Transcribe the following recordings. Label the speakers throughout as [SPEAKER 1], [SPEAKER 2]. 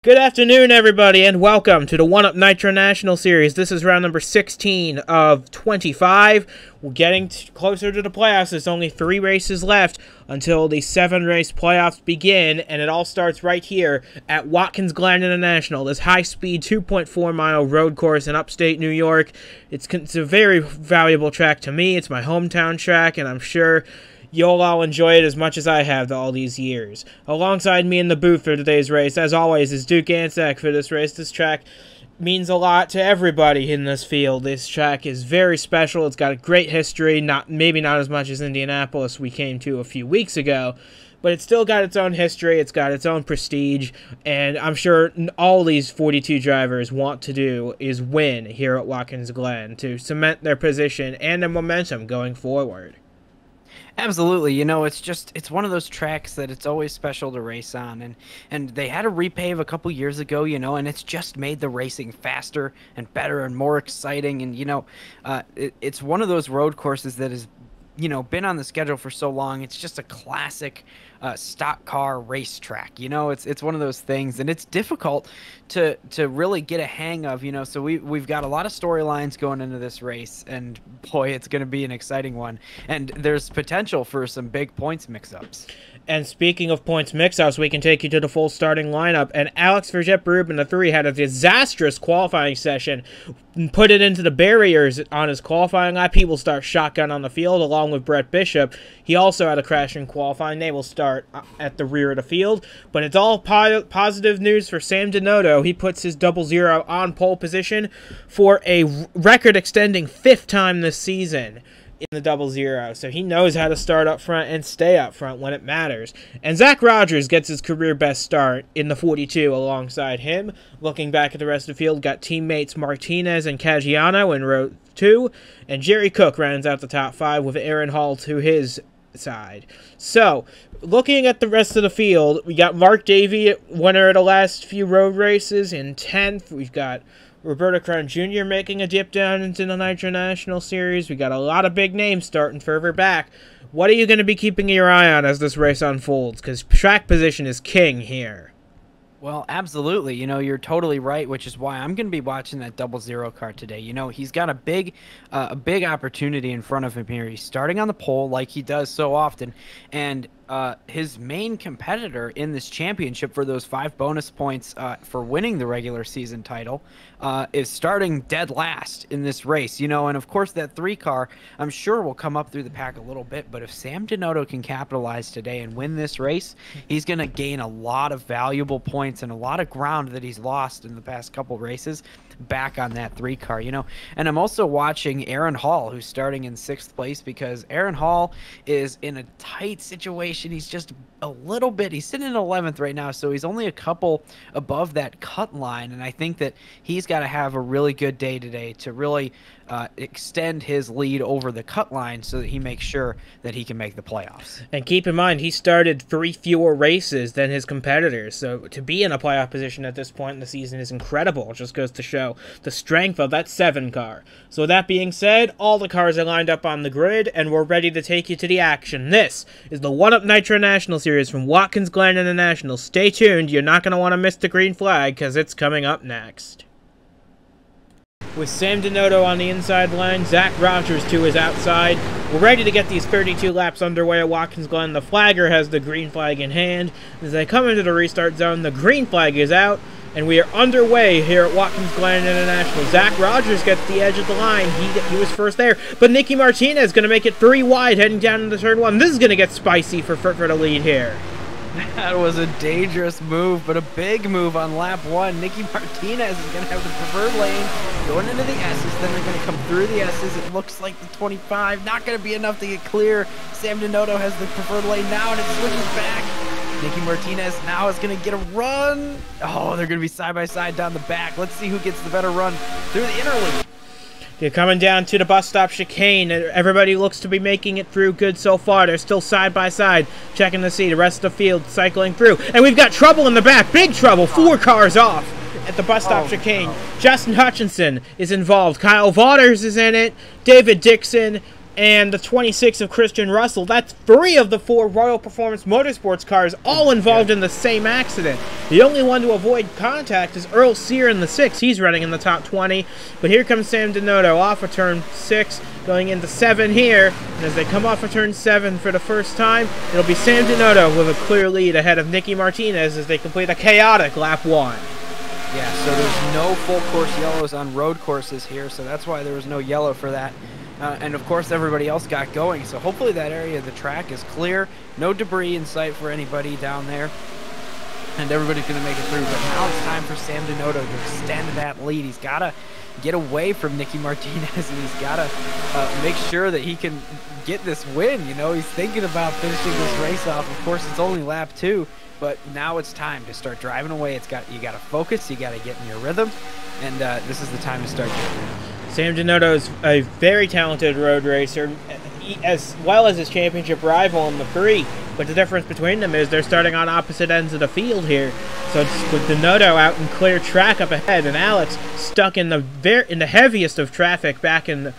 [SPEAKER 1] Good afternoon, everybody, and welcome to the One Up Nitro National Series. This is round number 16 of 25. We're getting closer to the playoffs. There's only 3 races left until the 7-race playoffs begin, and it all starts right here at Watkins Glen International, this high-speed 2.4-mile road course in upstate New York. It's a very valuable track to me. It's my hometown track, and I'm sure you'll all enjoy it as much as I have all these years. Alongside me in the booth for today's race, as always, is Duke Ansack for this race. This track means a lot to everybody in this field. This track is very special. It's got a great history, maybe not as much as Indianapolis we came to a few weeks ago, but it's still got its own history, it's got its own prestige, and I'm sure all these 42 drivers want to do is win here at Watkins Glen to cement their position and their momentum going forward.
[SPEAKER 2] Absolutely. You know, it's one of those tracks that it's always special to race on, and they had a repave a couple years ago, you know, and it's just made the racing faster and better and more exciting. And you know, it's one of those road courses that has, you know, been on the schedule for so long. It's just a classic stock car racetrack. You know, it's one of those things, and it's difficult to really get a hang of. You know, so we've got a lot of storylines going into this race, and boy, it's going to be an exciting one. And there's potential for some big points mix-ups.
[SPEAKER 1] And speaking of points mix-ups, we can take you to the full starting lineup. And Alex Verjet-Berube in the 3 had a disastrous qualifying session. Put it into the barriers on his qualifying lap. He will start shotgun on the field along with Brett Bishop. He also had a crash in qualifying. They will start at the rear of the field. But it's all positive news for Sam Denotto. He puts his 00 on pole position for a record-extending 5th time this season in the 00, so he knows how to start up front and stay up front when it matters. And Zach Rogers gets his career best start in the 42 alongside him. Looking back at the rest of the field, got teammates Martinez and Caggiano in row 2, and Jerry Cook rounds out the top 5 with Aaron Hall to his side. So, looking at the rest of the field, we got Mark Davey, winner of the last few road races, in 10th. We've got Roberto Crown Jr. making a dip down into the Nitro National Series. We got a lot of big names starting further back. What are you going to be keeping your eye on as this race unfolds? Because track position is king here.
[SPEAKER 2] Well, absolutely. You know, you're totally right, which is why I'm going to be watching that 00 car today. You know, he's got a big opportunity in front of him here. He's starting on the pole like he does so often, and his main competitor in this championship for those 5 bonus points for winning the regular season title is starting dead last in this race, you know. And of course that 3 car I'm sure will come up through the pack a little bit, but if Sam Denotto can capitalize today and win this race, he's going to gain a lot of valuable points and a lot of ground that he's lost in the past couple races back on that 3 car, you know. And I'm also watching Aaron Hall, who's starting in 6th place, because Aaron Hall is in a tight situation. He's just a little bit, he's sitting in 11th right now, so he's only a couple above that cut line, and I think that he's got to have a really good day today to really extend his lead over the cut line so that he makes sure that he can make the playoffs.
[SPEAKER 1] And keep in mind, he started 3 fewer races than his competitors, so to be in a playoff position at this point in the season is incredible. It just goes to show the strength of that 7 car. So with that being said, all the cars are lined up on the grid, and we're ready to take you to the action. This is the One Up Nitro National Series from Watkins Glen International. Stay tuned, you're not going to want to miss the green flag, because it's coming up next. With Sam Denotto on the inside line, Zach Rogers to his outside. We're ready to get these 32 laps underway at Watkins Glen. The flagger has the green flag in hand. As they come into the restart zone, the green flag is out, and we are underway here at Watkins Glen International. Zach Rogers gets the edge of the line. He was first there, but Nicky Martinez is going to make it 3 wide heading down into turn 1. This is going to get spicy for the lead here.
[SPEAKER 2] That was a dangerous move, but a big move on lap 1. Nicky Martinez is going to have the preferred lane going into the S's. Then they're going to come through the S's. It looks like the 25. Not going to be enough to get clear. Sam Denotto has the preferred lane now, and it switches back. Nicky Martinez now is going to get a run. Oh, they're going to be side by side down the back. Let's see who gets the better run through the inner loop.
[SPEAKER 1] You're coming down to the bus stop chicane. Everybody looks to be making it through good so far. They're still side by side, checking to see the rest of the field cycling through. And we've got trouble in the back. Big trouble. 4 cars off at the bus stop chicane. No. Justin Hutchinson is involved. Kyle Waters is in it. David Dixon. and the 26 of Christian Russell. That's 3 of the 4 Royal Performance Motorsports cars all involved in the same accident. The only one to avoid contact is Earl Sear in the 6. He's running in the top 20. But here comes Sam Denotto off of turn 6, going into 7 here. And as they come off of turn 7 for the first time, it'll be Sam Denotto with a clear lead ahead of Nicky Martinez as they complete a chaotic lap 1.
[SPEAKER 2] Yeah, so there's no full course yellows on road courses here, so that's why there was no yellow for that. And of course everybody else got going, so hopefully that area of the track is clear, no debris in sight for anybody down there, and everybody's going to make it through. But now it's time for Sam Denotto to extend that lead. He's got to get away from Nicky Martinez, and he's got to make sure that he can get this win. You know, he's thinking about finishing this race off. Of course, it's only lap 2, but now it's time to start driving away. You got to focus, you got to get in your rhythm, and this is the time to start getting it.
[SPEAKER 1] Sam Denotto is a very talented road racer, as well as his championship rival in the 3. But the difference between them is they're starting on opposite ends of the field here. So it's with Denotto out in clear track up ahead, and Alex stuck in the heaviest of traffic back in the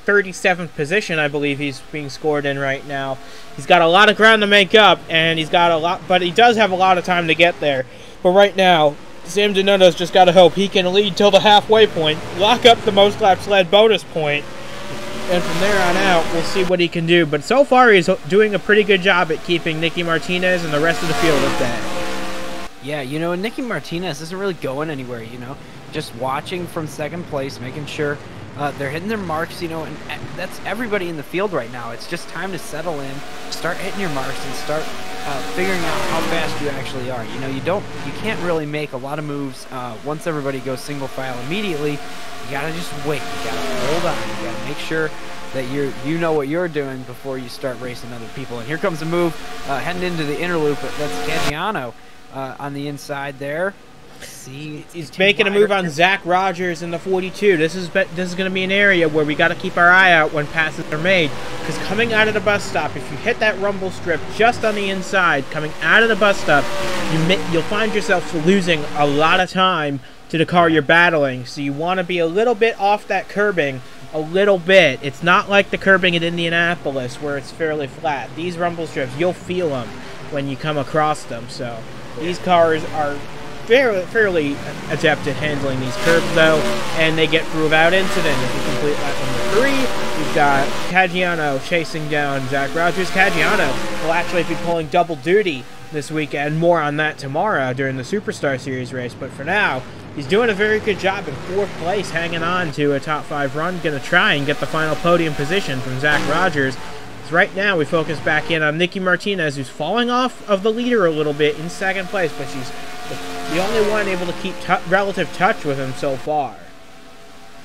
[SPEAKER 1] 37th position, I believe he's being scored in right now. He's got a lot of ground to make up, and but he does have a lot of time to get there. But right now, Sam Denotto's just got to hope he can lead till the halfway point, lock up the most laps led bonus point, and from there on out, we'll see what he can do. But so far, he's doing a pretty good job at keeping Nicky Martinez and the rest of the field at bay.
[SPEAKER 2] Yeah, you know, Nicky Martinez isn't really going anywhere, you know. Just watching from second place, making sure they're hitting their marks, you know, and that's everybody in the field right now. It's just time to settle in, start hitting your marks, and start figuring out how fast you actually are. You know, you can't really make a lot of moves once everybody goes single file immediately. You gotta just wait. You gotta hold on. You gotta make sure that you know what you're doing before you start racing other people. And here comes a move heading into the inner loop. That's Caggiano on the inside there.
[SPEAKER 1] He's making a move on Zach Rogers in the 42. This is going to be an area where we got to keep our eye out when passes are made, because coming out of the bus stop, if you hit that rumble strip just on the inside, coming out of the bus stop, you'll find yourself losing a lot of time to the car you're battling. So you want to be a little bit off that curbing, a little bit. It's not like the curbing at Indianapolis where it's fairly flat. These rumble strips, you'll feel them when you come across them. So these cars are fairly adept at handling these curbs, though, and they get through without incident. If you complete lap number 3, you've got Caggiano chasing down Zach Rogers. Caggiano will actually be pulling double duty this weekend. More on that tomorrow during the Superstar Series race, but for now, he's doing a very good job in 4th place, hanging on to a top 5 run. Going to try and get the final podium position from Zach Rogers. Right now, we focus back in on Nicky Martinez, who's falling off of the leader a little bit in 2nd place, but she's the only one able to keep relative touch with him so far.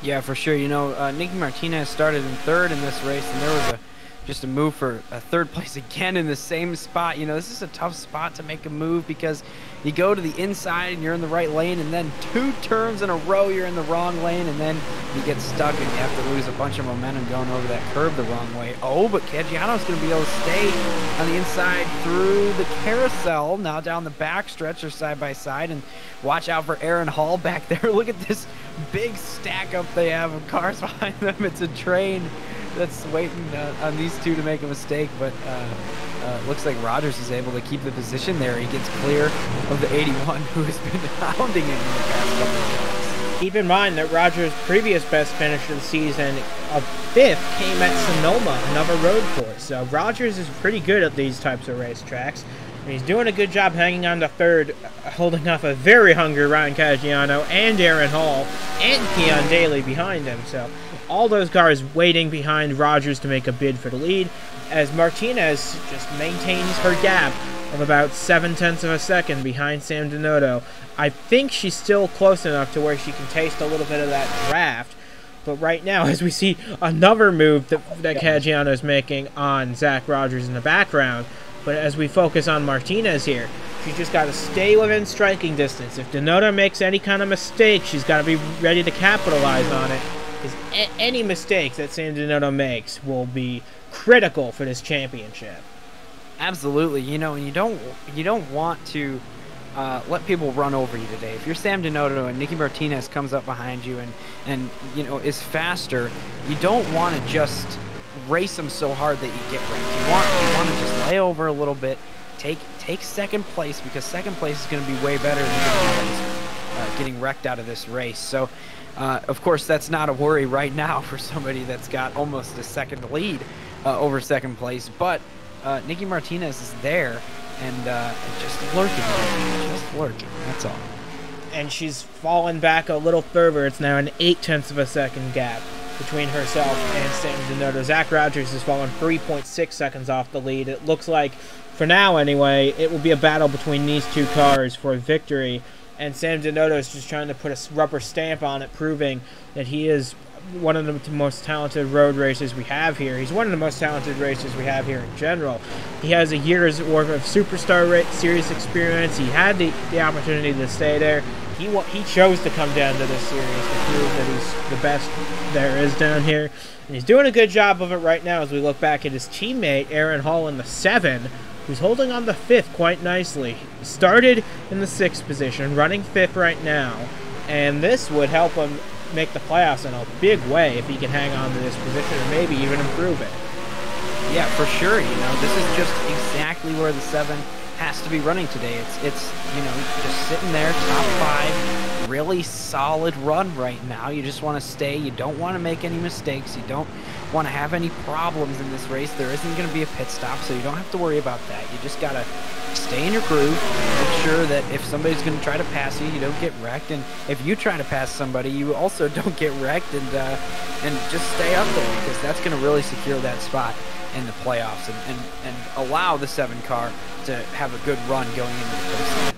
[SPEAKER 2] Yeah, for sure. You know, Nicky Martinez started in 3rd in this race, and there was just a move for a 3rd place again in the same spot. You know, this is a tough spot to make a move because you go to the inside and you're in the right lane, and then 2 turns in a row you're in the wrong lane, and then you get stuck and you have to lose a bunch of momentum going over that curve the wrong way. Oh, but Caggiano's going to be able to stay on the inside through the carousel. Now down the back stretch, they're side by side, and watch out for Aaron Hall back there. Look at this big stack up they have of cars behind them. It's a train that's waiting on these two to make a mistake, but looks like Rogers is able to keep the position there. He gets clear of the 81 who has been hounding him in the past couple of years.
[SPEAKER 1] Keep in mind that Rogers' previous best finish of the season of 5th came at Sonoma, another road course. Rogers is pretty good at these types of racetracks, and he's doing a good job hanging on to 3rd, holding off a very hungry Ryan Caggiano and Aaron Hall and Keon Daly behind him. So all those cars waiting behind Rogers to make a bid for the lead, as Martinez just maintains her gap of about 0.7 of a second behind Sam Denotto. I think she's still close enough to where she can taste a little bit of that draft. But right now, as we see another move that Caggiano is making on Zach Rogers in the background, but as we focus on Martinez here, she's just got to stay within striking distance. If Denotto makes any kind of mistake, she's got to be ready to capitalize on it, because any mistakes that Sam Denotto makes will be critical for this championship.
[SPEAKER 2] Absolutely. You know, and you don't want to let people run over you today. If you're Sam Denotto and Nicky Martinez comes up behind you and you know is faster, you don't want to just race them so hard that you get wrecked. You want to just lay over a little bit, take second place, because second place is going to be way better than getting wrecked out of this race. So, of course, that's not a worry right now for somebody that's got almost a second lead over second place. But Nikki Martinez is there and just lurking. That's all.
[SPEAKER 1] And she's fallen back a little further. It's now an 0.8 of a second gap between herself and Sam Denotto. Zach Rogers has fallen 3.6 seconds off the lead. It looks like, for now anyway, it will be a battle between these two cars for victory. And Sam Denotto is just trying to put a rubber stamp on it, proving that he is one of the most talented road racers we have here. He's one of the most talented racers we have here in general. He has a year's worth of Superstar Series experience. He had the opportunity to stay there. He chose to come down to this series to prove that he's the best there is down here. And he's doing a good job of it right now as we look back at his teammate, Aaron Hall, in the 7, who's holding on the 5th quite nicely. He started in the 6th position, running 5th right now, and this would help him make the playoffs in a big way if he can hang on to this position or maybe even improve it.
[SPEAKER 2] Yeah, for sure. This is just exactly where the 7 has to be running today. It's just sitting there, top 5, really solid run right now. You just want to stay. You don't want to make any mistakes. You don't want to have any problems in this race. There isn't going to be a pit stop, so you don't have to worry about that. You just got to stay in your groove, make sure that if somebody's going to try to pass you, you don't get wrecked, and if you try to pass somebody, you also don't get wrecked, and just stay up there, because that's going to really secure that spot in the playoffs and allow the 7 car to have a good run going into the postseason.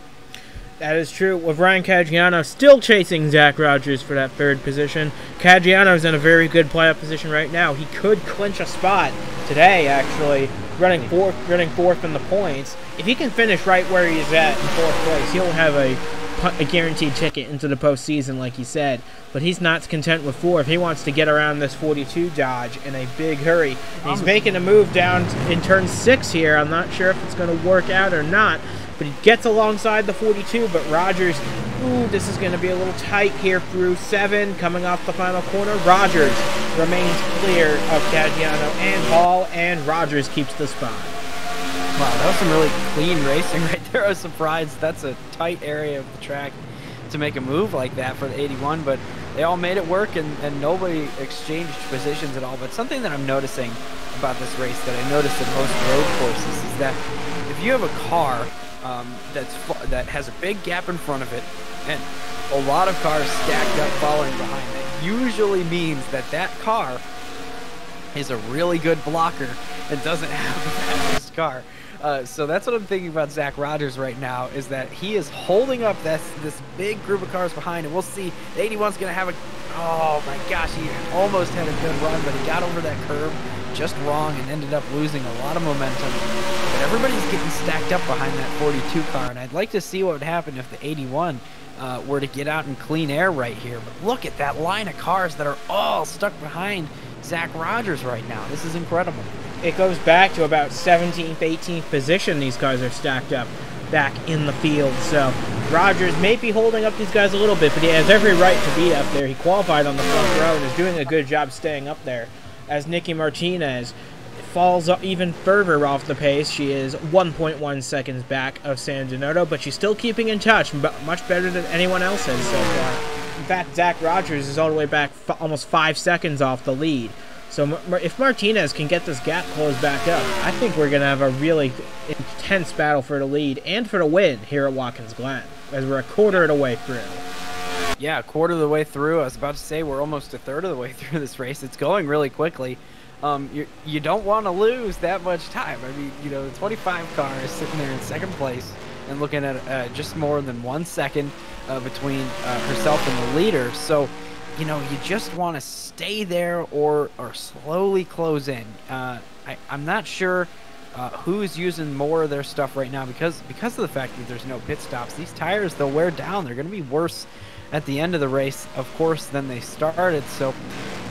[SPEAKER 1] That is true, with Ryan Caggiano still chasing Zach Rogers for that 3rd position. Caggiano's in a very good playoff position right now. He could clinch a spot today, actually, running 4th in the points. If he can finish right where he's at in 4th place, he'll have a guaranteed ticket into the postseason, like he said. But he's not content with 4th. He wants to get around this 42 Dodge in a big hurry. And he's making a move down in turn 6 here. I'm not sure if it's going to work out or not. But he gets alongside the 42, but Rogers, this is going to be a little tight here through 7, coming off the final corner. Rogers remains clear of Caggiano and Hall, and Rogers keeps the spot.
[SPEAKER 2] Wow, that was some really clean racing right there. I was surprised. That's a tight area of the track to make a move like that for the 81, but they all made it work, and nobody exchanged positions at all. But something that I'm noticing about this race that I noticed in most road courses is that if you have a car that has a big gap in front of it and a lot of cars stacked up following behind it, usually means that car is a really good blocker and doesn't have the fastest car. So that's what I'm thinking about Zach Rogers right now, is that he is holding up this big group of cars behind, and we'll see. The 81's going to have oh my gosh, he almost had a good run, but he got over that curve just wrong and ended up losing a lot of momentum. But everybody's getting stacked up behind that 42 car, and I'd like to see what would happen if the 81 were to get out in clean air right here. But look at that line of cars that are all stuck behind Zach Rogers right now. This is incredible.
[SPEAKER 1] It goes back to about 17th, 18th position. These guys are stacked up back in the field. So Rogers may be holding up these guys a little bit, but he has every right to be up there. He qualified on the front row and is doing a good job staying up there. As Nikki Martinez falls even further off the pace, she is 1.1 seconds back of Sam Denotto, but she's still keeping in touch, much better than anyone else has so far. In fact, Zach Rogers is all the way back almost 5 seconds off the lead. So if Martinez can get this gap closed back up, I think we're going to have a really intense battle for the lead and for the win here at Watkins Glen, as we're a quarter of the way through.
[SPEAKER 2] Yeah, a quarter of the way through. I was about to say we're almost a third of the way through this race. It's going really quickly. You don't want to lose that much time. I mean, the 25 car is sitting there in second place and looking at just more than 1 second between herself and the leader. So, you just want to stay there or slowly close in. I'm not sure who's using more of their stuff right now because of the fact that there's no pit stops. These tires, they'll wear down. They're going to be worse at the end of the race, of course, than they started. So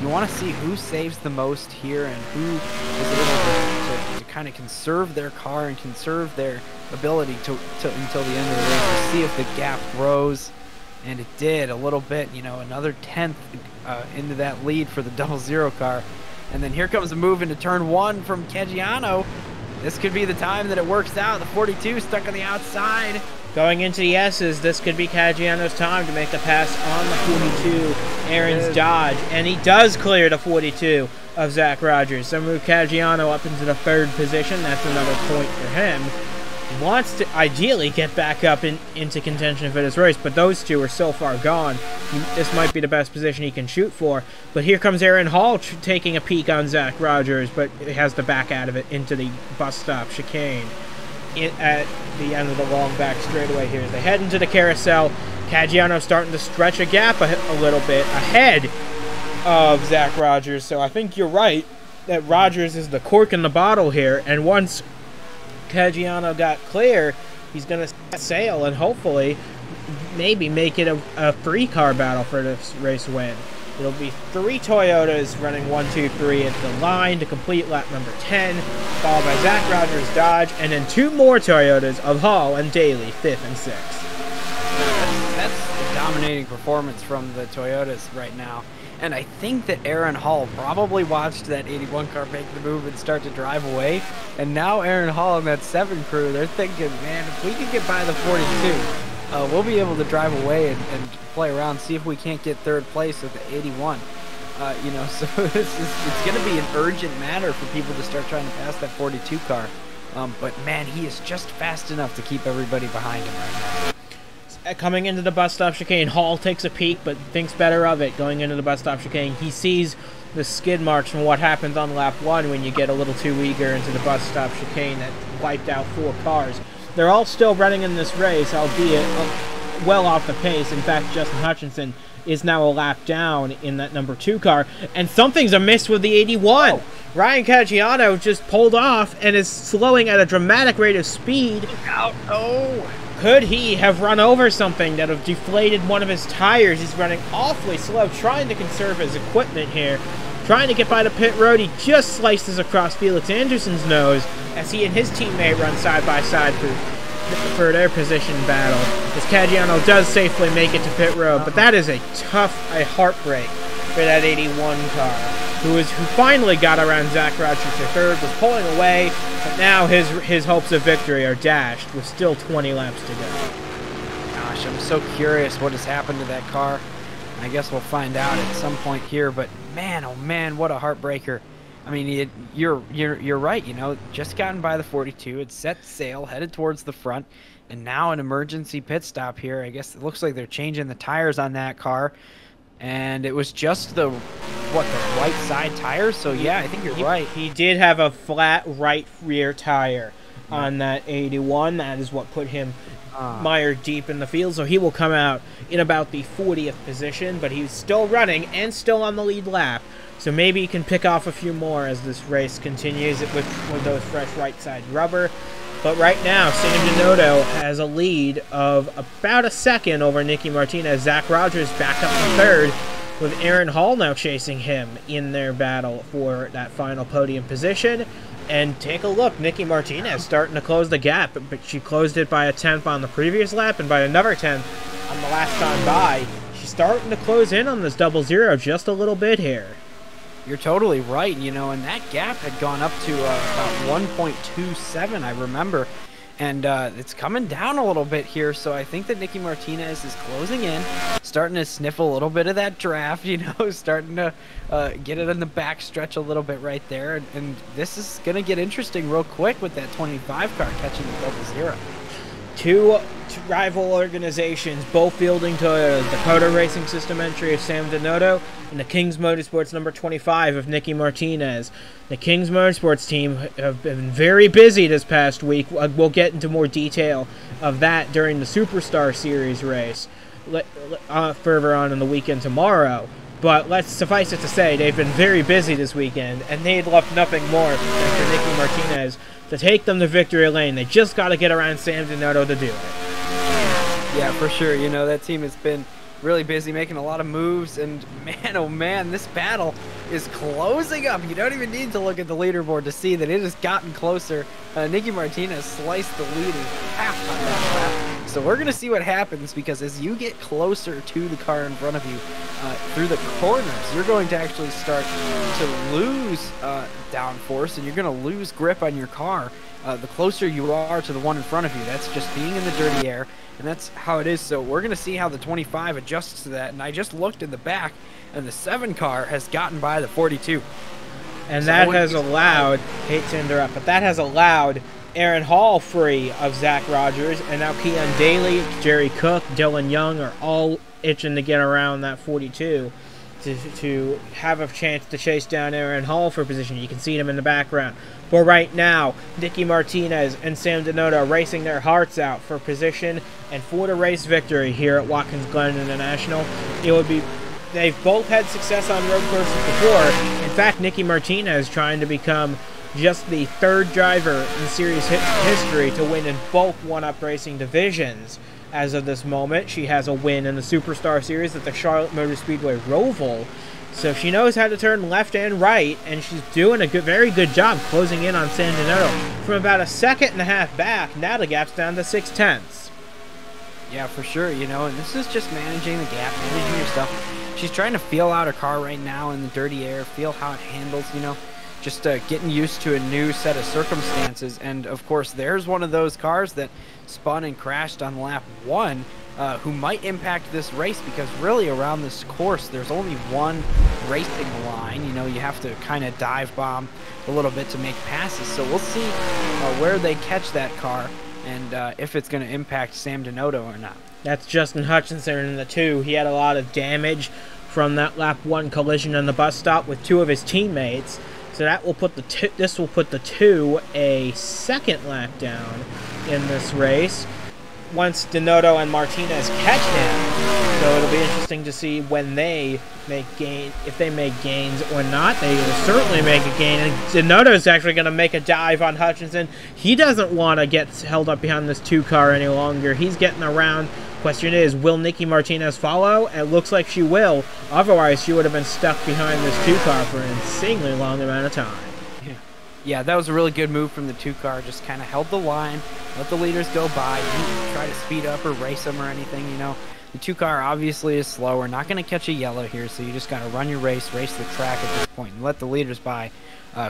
[SPEAKER 2] you want to see who saves the most here and who is able to kind of conserve their car and conserve their ability to until the end of the race to see if the gap grows. And it did a little bit, another 10th into that lead for the 00 car. And then here comes a move into turn 1 from Caggiano. This could be the time that it works out. The 42 stuck on the outside.
[SPEAKER 1] Going into the S's, this could be Caggiano's time to make the pass on the 42, Aaron's Dodge. And he does clear the 42 of Zach Rogers. So move Caggiano up into the 3rd position. That's another point for him. He wants to ideally get back up into contention for this race, but those two are so far gone. This might be the best position he can shoot for. But here comes Aaron Hall taking a peek on Zach Rogers, but he has to back out of it into the bus stop chicane. At the end of the long back straightaway here. They head into the carousel. Caggiano starting to stretch a gap a little bit ahead of Zach Rogers. So I think you're right that Rogers is the cork in the bottle here. And once Caggiano got clear, he's going to set sail and hopefully maybe make it a 3-car battle for this race win. It'll be 3 Toyotas running 1, 2, 3 at the line to complete lap number 10, followed by Zach Rogers' Dodge, and then 2 more Toyotas of Hall and Daly, 5th and 6th.
[SPEAKER 2] That's a dominating performance from the Toyotas right now. And I think that Aaron Hall probably watched that 81 car make the move and start to drive away. And now Aaron Hall and that 7 crew, they're thinking, man, if we can get by the 42, we'll be able to drive away and play around, see if we can't get 3rd place with the 81. You know, so it's going to be an urgent matter for people to start trying to pass that 42 car. But man, he is just fast enough to keep everybody behind him right now.
[SPEAKER 1] Coming into the bus stop chicane, Hall takes a peek, but thinks better of it. Going into the bus stop chicane, he sees the skid marks from what happened on lap 1 when you get a little too eager into the bus stop chicane that wiped out 4 cars. They're all still running in this race, albeit well off the pace. In fact, Justin Hutchinson is now a lap down in that number 2 car. And something's amiss with the 81. Oh. Ryan Caggiano just pulled off and is slowing at a dramatic rate of speed.
[SPEAKER 2] Look out. Oh.
[SPEAKER 1] Could he have run over something that have deflated one of his tires? He's running awfully slow, trying to conserve his equipment here. Trying to get by the pit road, he just slices across Felix Anderson's nose as he and his teammate run side by side for their position battle. As Caggiano does safely make it to pit road, but that is a heartbreak for that 81 car, who finally got around Zach Rogers to 3rd, was pulling away, but now his hopes of victory are dashed with still 20 laps to go.
[SPEAKER 2] Gosh, I'm so curious what has happened to that car. I guess we'll find out at some point here, but man, oh man, what a heartbreaker. I mean, you're right, you know, just gotten by the 42, it set sail, headed towards the front, and now an emergency pit stop here. I guess it looks like they're changing the tires on that car, and it was just the right side tire, so yeah, I think you're right.
[SPEAKER 1] He did have a flat right rear tire on that 81. That is what put him mired deep in the field, so he will come out in about the 40th position, but he's still running and still on the lead lap, so maybe he can pick off a few more as this race continues with those fresh right side rubber. But right now, Sam Denotto has a lead of about a second over Nicky Martinez. Zach Rogers back up to 3rd, with Aaron Hall now chasing him in their battle for that final podium position. And take a look, Nicky Martinez starting to close the gap, but she closed it by a 10th on the previous lap and by another 10th on the last time by. She's starting to close in on this 00 just a little bit here.
[SPEAKER 2] You're totally right, you know, and that gap had gone up to about 1.27, I remember. And it's coming down a little bit here, so I think that Nicky Martinez is closing in, starting to sniff a little bit of that draft, you know, starting to get it in the back stretch a little bit right there. And this is going to get interesting real quick with that 25 car catching the 00.
[SPEAKER 1] Two rival organizations, both fielding Toyotas. Dakota Racing System entry of Sam Denotto and the Kings Motorsports number 25 of Nicky Martinez. The Kings Motorsports team have been very busy this past week. We'll get into more detail of that during the Superstar Series race further on in the weekend tomorrow. But let's suffice it to say, they've been very busy this weekend, and they'd left nothing more than for Nicky Martinez to take them to victory lane. They just got to get around Sam Denotto to do it.
[SPEAKER 2] Yeah, for sure. You know, that team has been really busy making a lot of moves, and man, oh man, this battle is closing up. You don't even need to look at the leaderboard to see that it has gotten closer. Nicky Martinez sliced the lead in half on that lap. So we're going to see what happens, because as you get closer to the car in front of you through the corners, you're going to actually start to lose downforce, and you're going to lose grip on your car the closer you are to the one in front of you. That's just being in the dirty air, and that's how it is. So we're going to see how the 25 adjusts to that. And I just looked in the back, and the 7 car has gotten by the 42.
[SPEAKER 1] And that has allowed, hate to interrupt, but that has allowed Aaron Hall free of Zach Rogers, and now Keon Daly, Jerry Cook, Dylan Young are all itching to get around that 42 to have a chance to chase down Aaron Hall for position. You can see them in the background. But right now, Nicky Martinez and Sam Denota racing their hearts out for position and for the race victory here at Watkins Glen International. It would be... They've both had success on road courses before. In fact, Nicky Martinez trying to become just the 3rd driver in series history to win in both one-up racing divisions. As of this moment, she has a win in the Superstar Series at the Charlotte Motor Speedway Roval. So she knows how to turn left and right, and she's doing a very good job closing in on San Donato. From about a 1.5 seconds back, now the gap's down to 0.6.
[SPEAKER 2] Yeah, for sure, you know, and this is just managing the gap, managing your stuff. She's trying to feel out her car right now in the dirty air, feel how it handles, you know, just getting used to a new set of circumstances. And, of course, there's one of those cars that spun and crashed on lap 1 who might impact this race, because really around this course there's only one racing line. You know, you have to kind of dive bomb a little bit to make passes. So we'll see where they catch that car and if it's going to impact Sam Donato or not.
[SPEAKER 1] That's Justin Hutchinson in the 2. He had a lot of damage from that lap 1 collision on the bus stop with 2 of his teammates. So that will put this will put the 2 a 2nd lap down in this race once Donato and Martinez catch him. So it'll be interesting to see when they make if they make gains or not. They will certainly make a gain. And Donato's actually going to make a dive on Hutchinson. He doesn't want to get held up behind this 2 car any longer. He's getting around. Question is, will Nicky Martinez follow? It looks like she will. Otherwise, she would have been stuck behind this 2 car for an insanely long amount of time.
[SPEAKER 2] Yeah, that was a really good move from the 2 car. Just kind of held the line, let the leaders go by. Didn't try to speed up or race them or anything, you know. The 2 car obviously is slower, not going to catch a yellow here, so you just got to run your race the track at this point, and let the leaders by.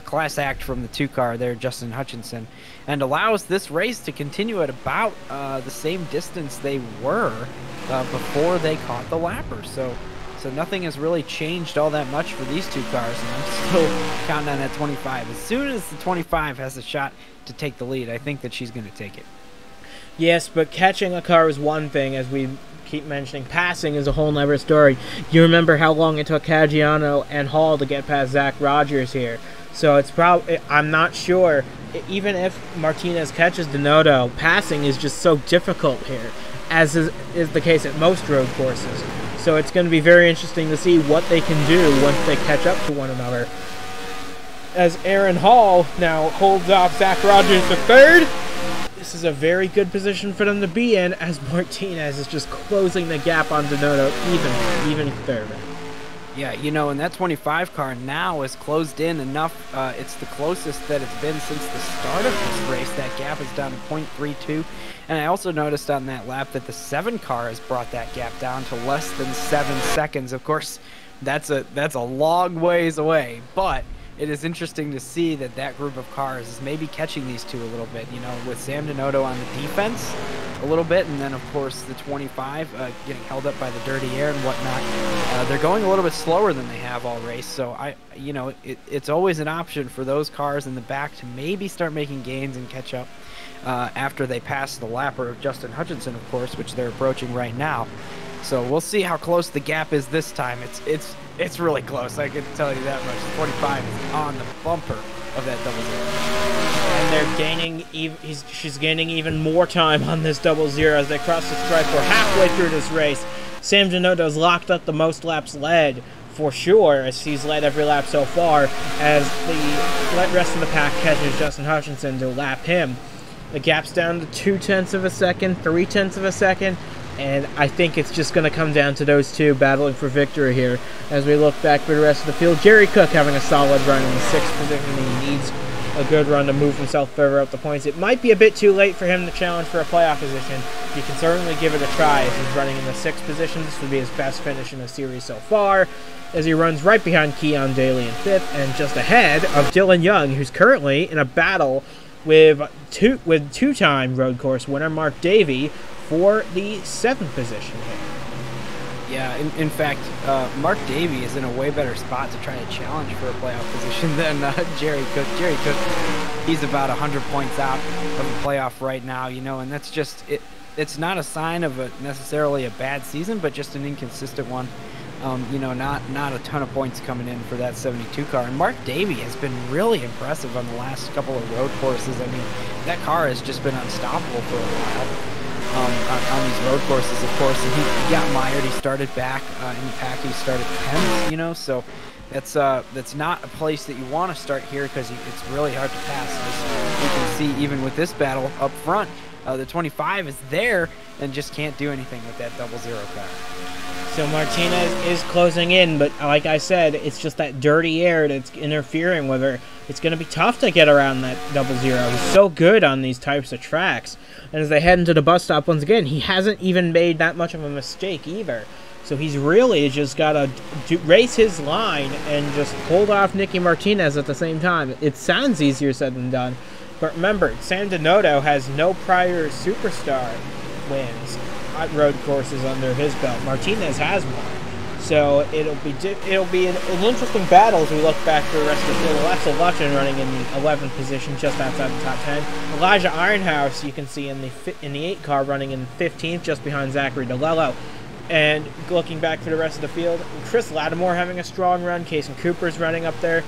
[SPEAKER 2] Class act from the 2 car there, Justin Hutchinson, and allows this race to continue at about the same distance they were before they caught the lapper. So nothing has really changed all that much for these 2 cars, and I'm still counting on that 25. As soon as the 25 has a shot to take the lead, I think that she's going to take it.
[SPEAKER 1] Yes, but catching a car is one thing, as we keep mentioning. Passing is a whole nother story. You remember how long it took Caggiano and Hall to get past Zach Rogers here. So it's probably, I'm not sure, even if Martinez catches Donato, passing is just so difficult here, as is the case at most road courses. So it's going to be very interesting to see what they can do once they catch up to one another. As Aaron Hall now holds off Zach Rogers to 3rd. This is a very good position for them to be in, as Martinez is just closing the gap on Donato even further.
[SPEAKER 2] Yeah, you know, and that 25 car now is closed in enough. It's the closest that it's been since the start of this race. That gap is down to 0.32. And I also noticed on that lap that the 7 car has brought that gap down to less than 7 seconds. Of course, that's a long ways away, but it is interesting to see that that group of cars is maybe catching these 2 a little bit, you know, with Sam Donato on the defense a little bit, and then, of course, the 25 getting held up by the dirty air and whatnot. They're going a little bit slower than they have all race, so you know, it's always an option for those cars in the back to maybe start making gains and catch up after they pass the lapper of Justin Hutchinson, of course, which they're approaching right now. So we'll see how close the gap is this time. It's really close, I can tell you that much. 45 is on the bumper of that 00.
[SPEAKER 1] And they're gaining, she's gaining even more time on this 00 as they cross the stripe. We're halfway through this race. Sam Donado's locked up the most laps led for sure, as he's led every lap so far, as the rest of the pack catches Justin Hutchinson to lap him. The gap's down to 0.2 of a second, 0.3 of a second. And I think it's just going to come down to those 2 battling for victory here. As we look back for the rest of the field, Jerry Cook having a solid run in the 6th position. He needs a good run to move himself further up the points. It might be a bit too late for him to challenge for a playoff position. You can certainly give it a try if he's running in the 6th position. This would be his best finish in the series so far, as he runs right behind Keon Daly in 5th and just ahead of Dylan Young, who's currently in a battle with two-time road course winner Mark Davey for the 7th position here.
[SPEAKER 2] Yeah, in fact, Mark Davey is in a way better spot to try to challenge for a playoff position than Jerry Cook. Jerry Cook, he's about 100 points out of the playoff right now, you know, and that's just it. It's not a sign of necessarily a bad season, but just an inconsistent one. You know, not a ton of points coming in for that 72 car. And Mark Davey has been really impressive on the last couple of road courses. I mean, that car has just been unstoppable for a while. On these road courses, of course, and he got mired. He started back in the pack. He started 10th, you know, so that's not a place that you want to start here because it's really hard to pass. As you can see, even with this battle up front, the 25 is there and just can't do anything with that 00 car.
[SPEAKER 1] So Martinez is closing in, but like I said, it's just that dirty air that's interfering with her. It's going to be tough to get around that 00. He's so good on these types of tracks. And as they head into the bus stop once again, he hasn't even made that much of a mistake either. So he's really just got to race his line and just hold off Nicky Martinez at the same time. It sounds easier said than done. But remember, Sam Donato has no prior superstar wins at road courses under his belt. Martinez has one. So it'll be an interesting battle as we look back to the rest of the field. Alexa Lutchen running in the 11th position, just outside the top 10. Elijah Ironhouse, you can see in the 8 car, running in 15th, just behind Zachary DeLello. And looking back to the rest of the field, Chris Lattimore having a strong run. Kason Cooper's running up there.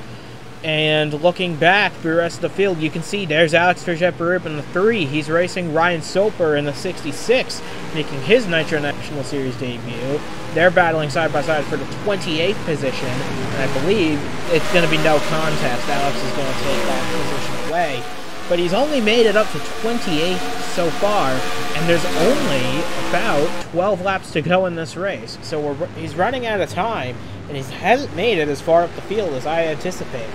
[SPEAKER 1] And looking back through the rest of the field, you can see there's Alex Verget-Barup in the 3. He's racing Ryan Soper in the 66, making his Nitro National Series debut. They're battling side by side for the 28th position, and I believe it's going to be no contest. Alex is going to take that position away. But he's only made it up to 28th so far, and there's only about 12 laps to go in this race. So he's running out of time, and he hasn't made it as far up the field as I anticipated.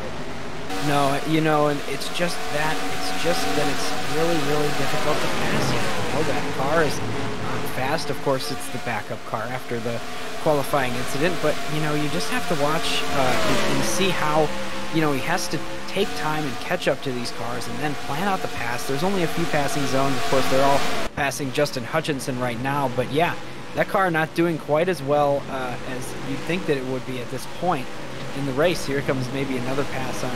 [SPEAKER 2] No, you know, and it's just that it's really, really difficult to pass here. You know, that car is fast. Of course, it's the backup car after the qualifying incident, but, you know, you just have to watch and see how, you know, he has to take time and catch up to these cars and then plan out the pass. There's only a few passing zones. Of course, they're all passing Justin Hutchinson right now, but yeah, that car not doing quite as well as you'd think that it would be at this point in the race. Here comes maybe another pass on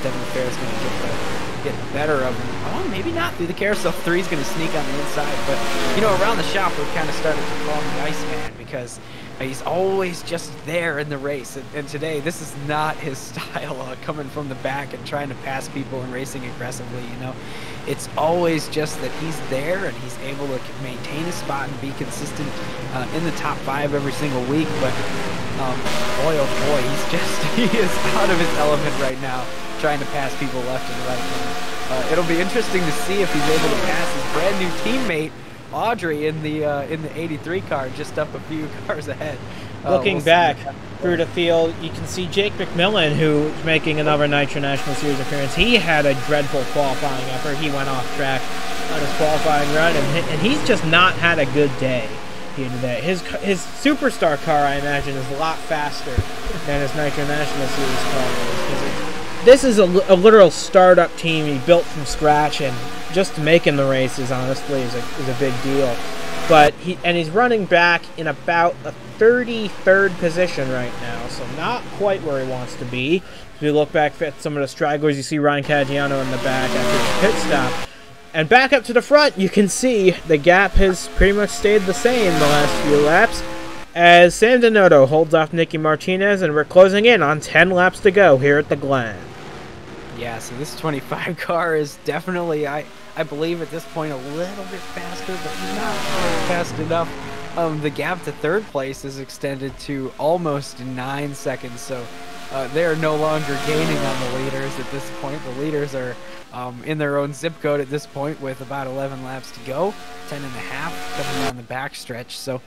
[SPEAKER 2] Devin Fair's going to get the better of him. Oh, maybe not through the carousel. 3's going to sneak on the inside, but you know, around the shop we've kind of started to call him the Iceman because he's always just there in the race, and today this is not his style, coming from the back and trying to pass people and racing aggressively. You know, it's always just that he's there and he's able to maintain his spot and be consistent in the top 5 every single week. But boy, oh boy, he is out of his element right now, trying to pass people left and right. It'll be interesting to see if he's able to pass his brand new teammate Audrey in the 83 car, just up a few cars ahead.
[SPEAKER 1] Looking back through the field, you can see Jake McMillan, who's making another Nitro National Series appearance. He had a dreadful qualifying effort. He went off track on his qualifying run, and he's just not had a good day here today. His superstar car, I imagine, is a lot faster than his Nitro National Series car is. This is a literal startup team he built from scratch, and just making the races, honestly, is a big deal. But he's running back in about a 33rd position right now, so not quite where he wants to be. If you look back at some of the stragglers, you see Ryan Caggiano in the back after the pit stop. And back up to the front, you can see the gap has pretty much stayed the same the last few laps, as Sam Donato holds off Nicky Martinez, and we're closing in on 10 laps to go here at the Glen.
[SPEAKER 2] Yeah, so this 25 car is definitely, I believe at this point, a little bit faster, but not quite fast enough. The gap to 3rd place is extended to almost 9 seconds, so they are no longer gaining on the leaders at this point. The leaders are in their own zip code at this point with about 11 laps to go, 10 and a half coming down the back stretch. So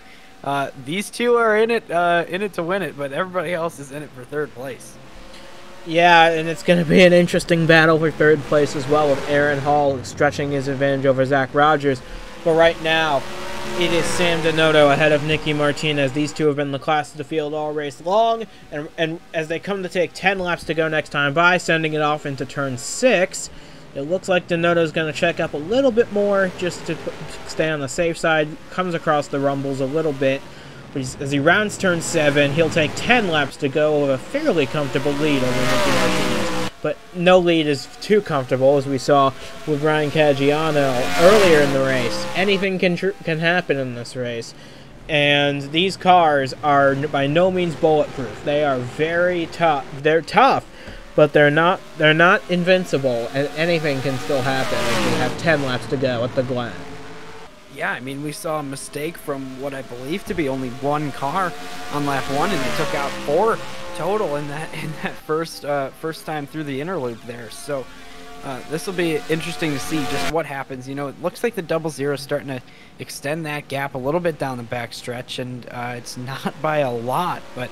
[SPEAKER 2] these two are in it to win it, but everybody else is in it for 3rd place.
[SPEAKER 1] Yeah, and it's going to be an interesting battle for third place as well, with Aaron Hall stretching his advantage over Zach Rogers. But right now, it is Sam Donato ahead of Nicky Martinez. These two have been the class of the field all race long, and as they come to take 10 laps to go next time by, sending it off into turn 6, it looks like Donato's going to check up a little bit more just to stay on the safe side. Comes across the rumbles a little bit. But as he rounds turn 7, he'll take 10 laps to go with a fairly comfortable lead over Nicky Martinez. But no lead is too comfortable, as we saw with Ryan Caggiano earlier in the race. Anything can happen in this race. And these cars are by no means bulletproof. They are very tough. They're tough, but they're not invincible, and anything can still happen if you have 10 laps to go at the Glen.
[SPEAKER 2] Yeah, I mean, we saw a mistake from what I believe to be only one car on lap 1, and they took out 4 total in that first time through the interlude there. So this will be interesting to see just what happens. You know, it looks like the 00 is starting to extend that gap a little bit down the back stretch, and it's not by a lot, but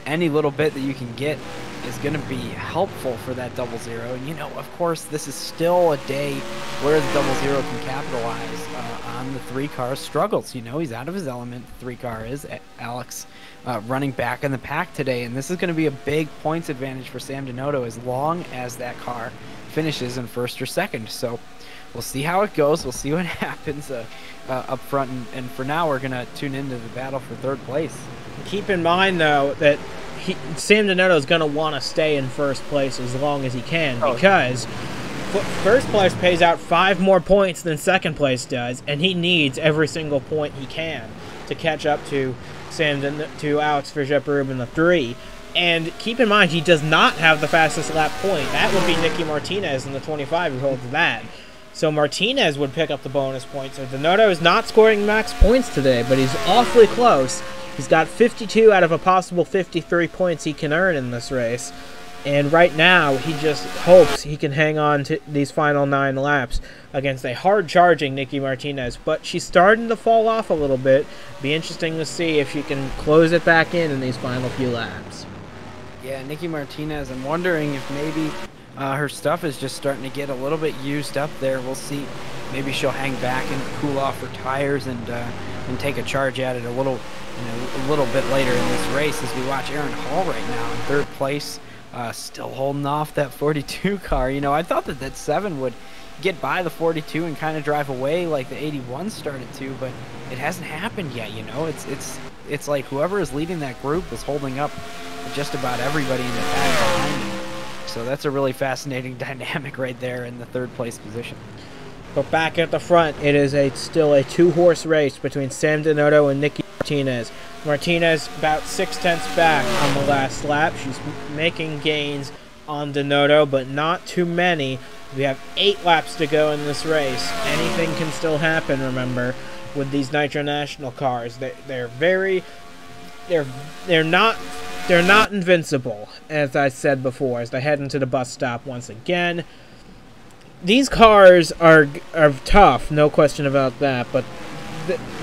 [SPEAKER 2] any little bit that you can get is going to be helpful for that 00. And, you know, of course, this is still a day where the 00 can capitalize on the 3-car struggles. You know, he's out of his element. The 3-car is Alex running back in the pack today. And this is going to be a big points advantage for Sam Donato as long as that car finishes in first or second. So we'll see how it goes. We'll see what happens up front. And for now, we're going to tune into the battle for third place.
[SPEAKER 1] Keep in mind, though, that Sam Donato is going to want to stay in first place as long as he can, because first place pays out 5 more points than second place does, and he needs every single point he can to catch up to Alex Vergette-Berube in the 3. And keep in mind, he does not have the fastest lap point. That would be Nicky Martinez in the 25 who holds that. So Martinez would pick up the bonus points. So Donato is not scoring max points today, but he's awfully close. He's got 52 out of a possible 53 points he can earn in this race. And right now, he just hopes he can hang on to these final 9 laps against a hard-charging Nicky Martinez. But she's starting to fall off a little bit. Be interesting to see if she can close it back in these final few laps.
[SPEAKER 2] Yeah, Nicky Martinez, I'm wondering if maybe her stuff is just starting to get a little bit used up there. We'll see. Maybe she'll hang back and cool off her tires and take a charge at it a little bit later in this race, as we watch Aaron Hall right now in third place, still holding off that 42 car. You know, I thought that 7 would get by the 42 and kind of drive away like the 81 started to, but it hasn't happened yet. You know, it's like whoever is leading that group is holding up just about everybody in the back behind him. So that's a really fascinating dynamic right there in the third place position.
[SPEAKER 1] But back at the front, it is still a 2-horse race between Sam Donato and Nicky Martinez. Martinez about 6/10 back on the last lap. She's making gains on Donato, but not too many. We have 8 laps to go in this race. Anything can still happen, remember, with these Nitro National cars. They're not invincible, as I said before, as they head into the bus stop once again. These cars are tough, no question about that, but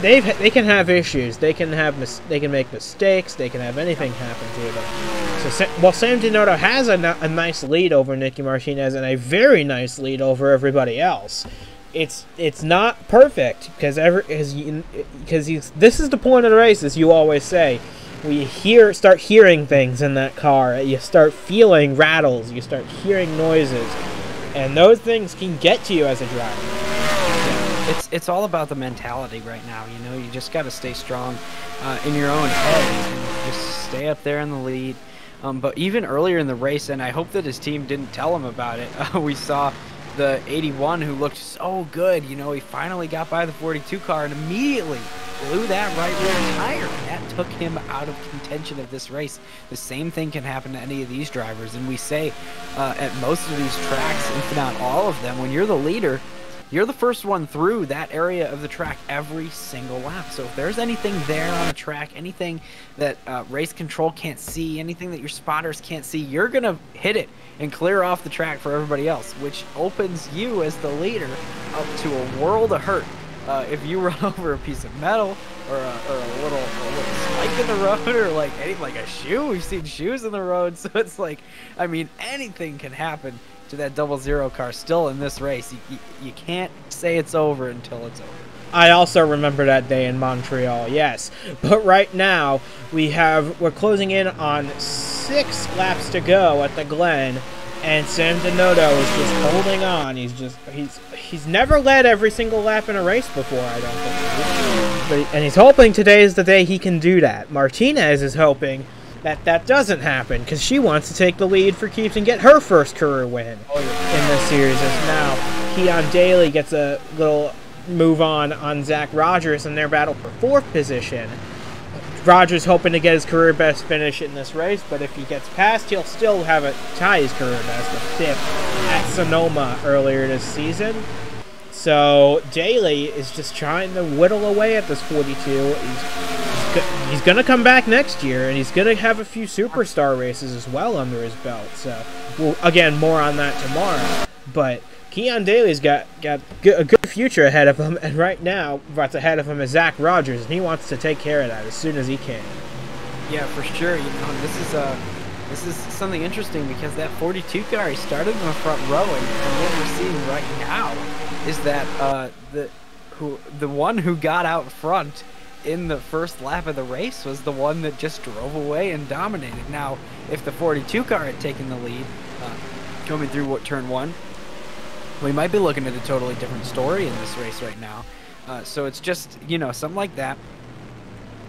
[SPEAKER 1] they can have issues. They can make mistakes. They can have anything happen to them. So while Sam Donato has a nice lead over Nicky Martinez and a very nice lead over everybody else, it's not perfect because this is the point of the race, as you always say. We start hearing things in that car. You start feeling rattles. You start hearing noises. And those things can get to you as a driver.
[SPEAKER 2] Yeah, it's all about the mentality right now. You know, you just got to stay strong in your own head and just stay up there in the lead. But even earlier in the race, and I hope that his team didn't tell him about it, we saw the 81 who looked so good. You know, he finally got by the 42 car and immediately blew that right rear tire. And that took him out of contention of this race. The same thing can happen to any of these drivers. And we say at most of these tracks, if not all of them, when you're the leader, you're the first one through that area of the track every single lap. So if there's anything there on the track, anything that race control can't see, anything that your spotters can't see, you're going to hit it and clear off the track for everybody else, which opens you as the leader up to a world of hurt. If you run over a piece of metal or a little spike in the road or like a shoe. We've seen shoes in the road, so it's like, I mean, anything can happen to that 00 car still in this race. You can't say it's over until it's over.
[SPEAKER 1] I also remember that day in Montreal, yes. But right now, we're closing in on 6 laps to go at the Glen, and Sam Donato is just holding on. He's never led every single lap in a race before, I don't think. And he's hoping today is the day he can do that. Martinez is hoping that doesn't happen, because she wants to take the lead for keeps and get her first career win in this series. As now, Keon Daly gets a little move on Zach Rogers in their battle for 4th position. Rogers hoping to get his career best finish in this race, but if he gets past, he'll still have a tie his career best of 5th at Sonoma earlier this season. So Daly is just trying to whittle away at this 42. He's going to come back next year, and he's going to have a few superstar races as well under his belt. So, again, more on that tomorrow. But Keon Daly's got a good future ahead of him, and right now, what's ahead of him is Zach Rogers, and he wants to take care of that as soon as he can.
[SPEAKER 2] Yeah, for sure. You know, this is something interesting because that 42 car, he started in the front row, and what we're seeing right now is that the one who got out front in the first lap of the race was the one that just drove away and dominated. Now, if the 42 car had taken the lead coming through turn 1, we might be looking at a totally different story in this race right now. So it's just, you know, something like that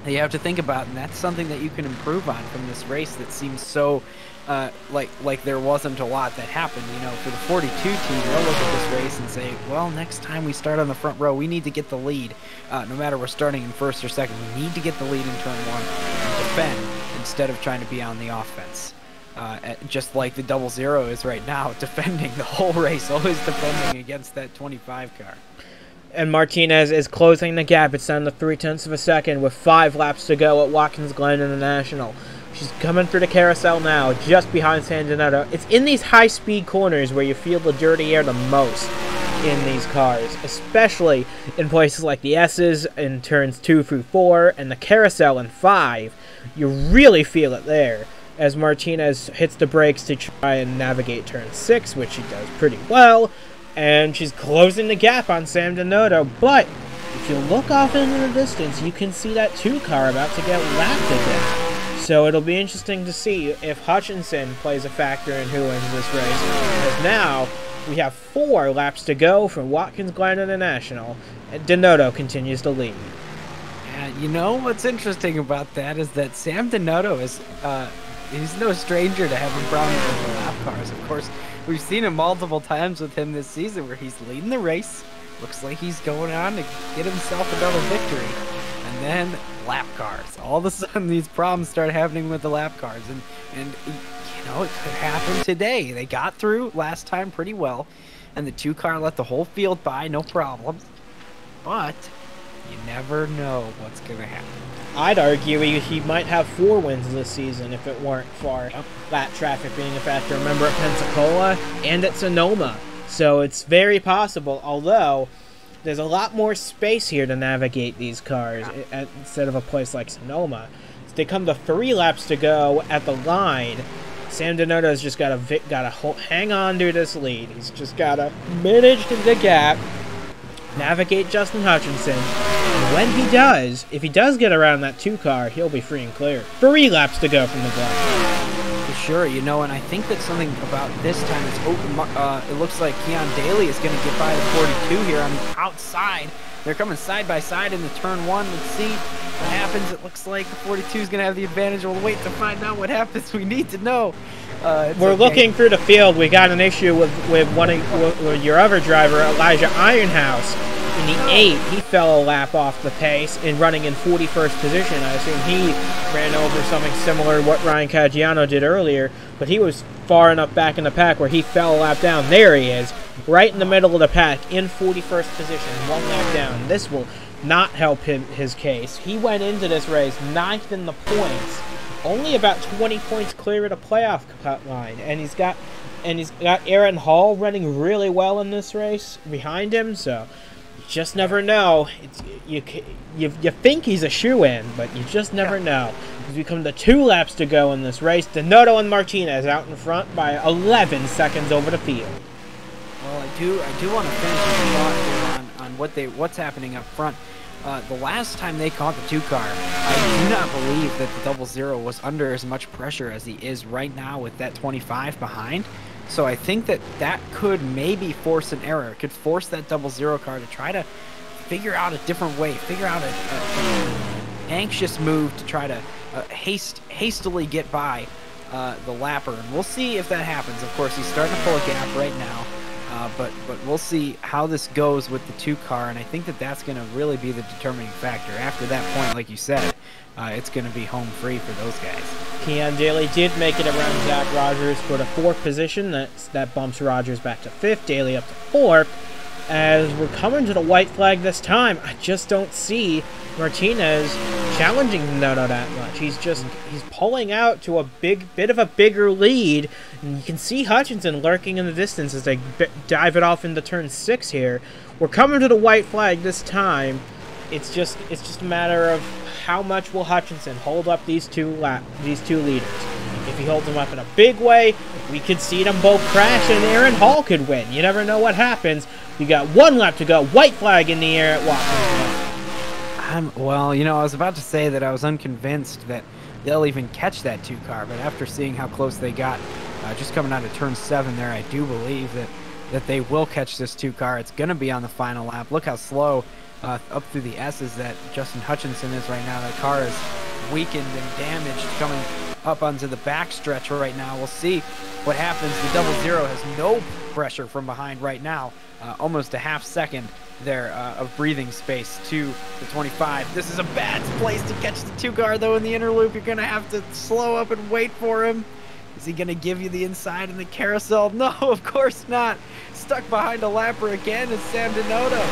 [SPEAKER 2] you have to think about, and that's something that you can improve on from this race that seems so like there wasn't a lot that happened. You know, for the 42 team, they'll look at this race and say, well, next time we start on the front row, we need to get the lead. No matter we're starting in 1st or 2nd, we need to get the lead in turn 1 and defend instead of trying to be on the offense. Just like the 00 is right now, defending the whole race, always defending against that 25 car.
[SPEAKER 1] And Martinez is closing the gap. It's down to 0.3 of a second with 5 laps to go at Watkins Glen International. She's coming through the carousel now, just behind San Donato. It's in these high-speed corners where you feel the dirty air the most in these cars, especially in places like the S's in turns 2 through 4 and the carousel in 5. You really feel it there as Martinez hits the brakes to try and navigate turn 6, which she does pretty well, and she's closing the gap on Sam Donato. But if you look off into the distance, you can see that 2 car about to get lapped again. So it'll be interesting to see if Hutchinson plays a factor in who wins this race, because now we have 4 laps to go for Watkins Glen International, and Donato continues to lead.
[SPEAKER 2] You know what's interesting about that is that Sam Donato is he's no stranger to having problems with the lap cars. Of course, we've seen him multiple times with him this season where he's leading the race. Looks like he's going on to get himself another victory. And then lap cars. All of a sudden, these problems start happening with the lap cars. And you know, it could happen today. They got through last time pretty well. And the 2 car let the whole field by, no problems. But you never know what's going to happen.
[SPEAKER 1] I'd argue he might have 4 wins this season if it weren't for that traffic being a factor. Remember at Pensacola and at Sonoma. So it's very possible, although there's a lot more space here to navigate these cars instead of a place like Sonoma. So they come to 3 laps to go at the line. Sam Donato's just got to hang on to this lead. He's just got to manage the gap, navigate Justin Hutchinson, and when he does, if he does get around that 2 car, he'll be free and clear. 3 laps to go from the Glen.
[SPEAKER 2] For sure, you know, and I think that something about this time is it looks like Keon Daly is going to get by the 42 here on the outside. They're coming side by side in the turn 1. Let's see what happens. It looks like the 42 is going to have the advantage. We'll wait to find out what happens. We need to know.
[SPEAKER 1] We're looking through the field. We got an issue with your other driver, Elijah Ironhouse. In the 8, he fell a lap off the pace and running in 41st position. I assume he ran over something similar to what Ryan Caggiano did earlier, but he was far enough back in the pack where he fell a lap down. There he is, right in the middle of the pack, in 41st position, 1 lap down. This will not help his case. He went into this race 9th in the points, only about 20 points clear of the playoff cut line, and he's got Aaron Hall running really well in this race behind him, so just never know. You think he's a shoe-in, but you just never know. As we come to 2 laps to go in this race, Donato and Martinez out in front by 11 seconds over the field.
[SPEAKER 2] Well, I do want to finish the thought here on what's happening up front. The last time they caught the 2-car, I do not believe that the 00 was under as much pressure as he is right now with that 25 behind. So I think that could maybe force an error. It could force that 00 car to try to figure out a different way, figure out an anxious move to try to hastily get by the lapper. And we'll see if that happens. Of course, he's starting to pull a gap right now. But we'll see how this goes with the 2-car, and I think that's going to really be the determining factor. After that point, like you said, it's going to be home free for those guys.
[SPEAKER 1] Keon Daly did make it around Zach Rogers for the 4th position. That bumps Rogers back to 5th, Daly up to 4th. As we're coming to the white flag this time, I just don't see Martinez challenging Noto that much. He's pulling out to a bit of a bigger lead, and you can see Hutchinson lurking in the distance as they dive it off into turn 6 here. We're coming to the white flag this time. It's just a matter of how much will Hutchinson hold up these two leaders. If he holds them up in a big way, we could see them both crash and Aaron Hall could win. You never know what happens. We got 1 lap to go. White flag in the air at Watkins Glen.
[SPEAKER 2] Well, you know, I was about to say that I was unconvinced that they'll even catch that 2-car, but after seeing how close they got just coming out of turn 7 there, I do believe that they will catch this 2-car. It's going to be on the final lap. Look how slow up through the S's that Justin Hutchinson is right now. That car is weakened and damaged coming up onto the backstretch right now. We'll see what happens. The 00 has no pressure from behind right now. Almost a half second there of breathing space to the 25. This is a bad place to catch the 2-car though in the inner loop. You're going to have to slow up and wait for him. Is he going to give you the inside in the carousel? No, of course not. Stuck behind a lapper again is Sam Donato.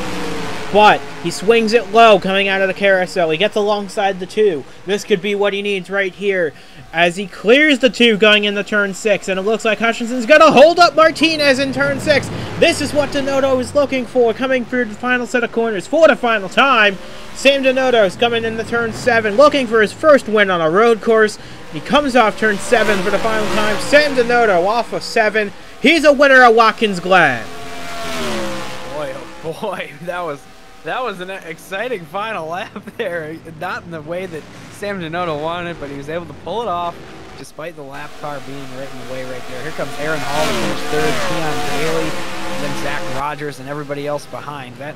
[SPEAKER 1] But he swings it low coming out of the carousel. He gets alongside the 2. This could be what he needs right here as he clears the 2 going into turn 6. And it looks like Hutchinson's going to hold up Martinez in turn 6. This is what Donato is looking for coming through the final set of corners for the final time. Sam Donato is coming into turn 7 looking for his first win on a road course. He comes off turn 7 for the final time. Sam Donato off of 7. He's a winner at Watkins Glen.
[SPEAKER 2] Boy, oh boy, that was an exciting final lap there. Not in the way that Sam Donato wanted, but he was able to pull it off despite the lap car being right in the way right there. Here comes Aaron Hall to finish 3rd, Keon Daly, and then Zach Rogers and everybody else behind. That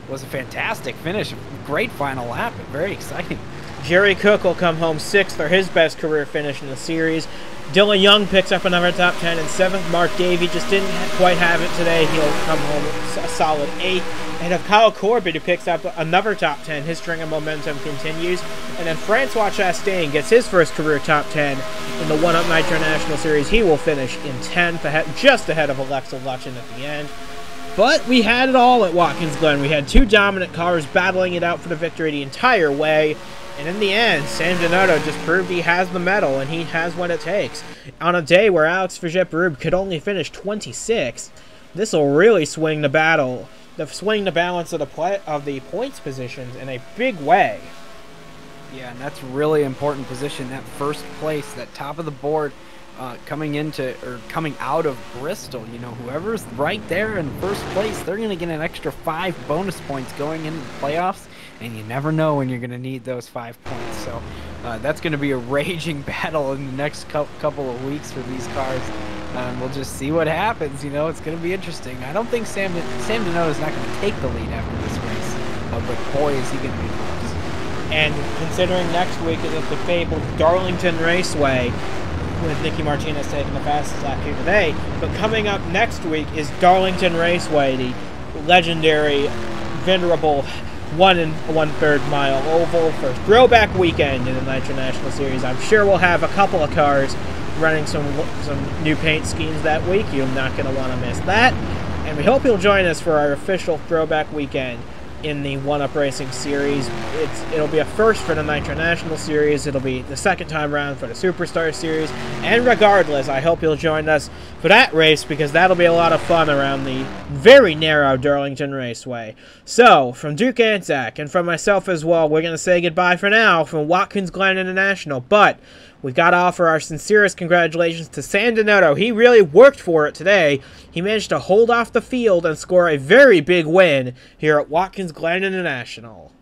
[SPEAKER 2] was a fantastic finish. Great final lap. Very exciting.
[SPEAKER 1] Jerry Cook will come home 6th for his best career finish in the series. Dylan Young picks up another top 10 in 7th. Mark Davey just didn't quite have it today. He'll come home a solid 8th. And of Kyle Corbett, who picks up another top 10, his string of momentum continues. And then Francois Chastain gets his first career top 10 in the One Up Nitro National Series. He will finish in 10th, just ahead of Alexa Lutchen at the end. But we had it all at Watkins Glen. We had 2 dominant cars battling it out for the victory the entire way. And in the end, Sam Donato just proved he has the medal and he has what it takes. On a day where Alex Verget-Berube could only finish 26th, this will really swing the balance of the points positions in a big way.
[SPEAKER 2] Yeah, and that's really important position. That first place, that top of the board, coming out of Bristol. You know, whoever's right there in first place, they're going to get an extra 5 bonus points going into the playoffs. And you never know when you're going to need those 5 points. So that's going to be a raging battle in the next couple of weeks for these cars. We'll just see what happens. You know, it's going to be interesting. I don't think Sam Donato is not going to take the lead after this race. But boy, is he going to be close.
[SPEAKER 1] And considering next week is at the fabled Darlington Raceway, with Nicky Martinez taking the fastest lap here today. But coming up next week is Darlington Raceway, the legendary, venerable 1 1/3 mile oval for throwback weekend in the Nitro National Series. I'm sure we'll have a couple of cars running some new paint schemes that week. You're not going to want to miss that. And we hope you'll join us for our official throwback weekend in the One-Up Racing Series. It'll be a first for the Nitro National Series. It'll be the second time around for the Superstar Series. And regardless, I hope you'll join us for that race, because that'll be a lot of fun around the very narrow Darlington Raceway. So, from Duke and Zach, and from myself as well, we're going to say goodbye for now from Watkins Glen International. But we've got to offer our sincerest congratulations to San Donato. He really worked for it today. He managed to hold off the field and score a very big win here at Watkins Glen International.